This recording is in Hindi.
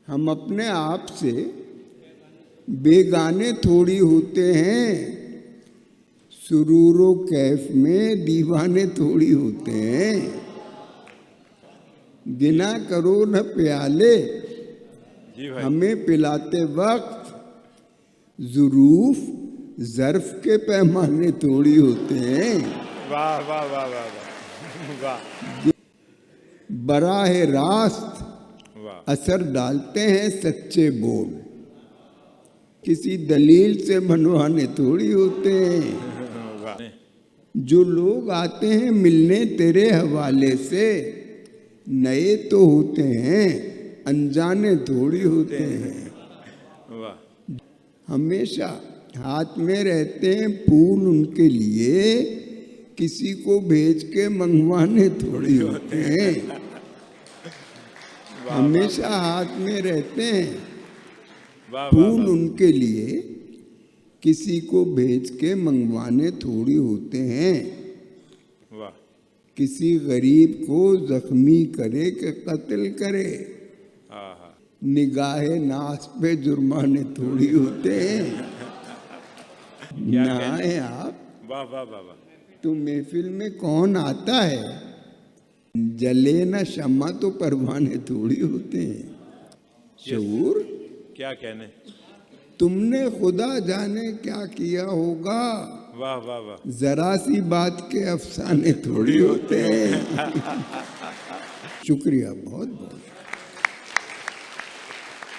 हम अपने आप से बेगाने थोड़ी होते हैं, सुरूरो कैफ में दीवाने थोड़ी होते हैं। गिना करो न प्याले हमें पिलाते वक्त, ज़ुरूफ ज़र्फ के पैमाने थोड़ी होते हैं। वाह वाह वाह वाह वाह वाह। बराह रास्त वाह असर डालते हैं सच्चे बोल, किसी दलील से मनवाने थोड़ी होते हैं। वाह। जो लोग आते हैं मिलने तेरे हवाले से, नए तो होते हैं अनजाने थोड़ी होते हैं। वाह। हमेशा हाथ में रहते हैं फूल उनके लिए, किसी को भेज के मंगवाने थोड़ी होते हैं। हमेशा हाथ में रहते हैं वाह फूल उनके लिए, किसी को भेज के मंगवाने थोड़ी होते हैं। वाह। किसी गरीब को जख्मी करे कि कत्ल करे, आहा। निगाहे नास पे जुर्माने थोड़ी होते हैं। नहाए आप वाह वाह वाह वाह। तो महफिल में कौन आता है, जले न शम्मा तो परवाने थोड़ी होते हैं। शऊर क्या कहने। तुमने खुदा जाने क्या किया होगा, वाह वाह वाह। जरा सी बात के अफसाने थोड़ी होते हैं। शुक्रिया बहुत बहुत।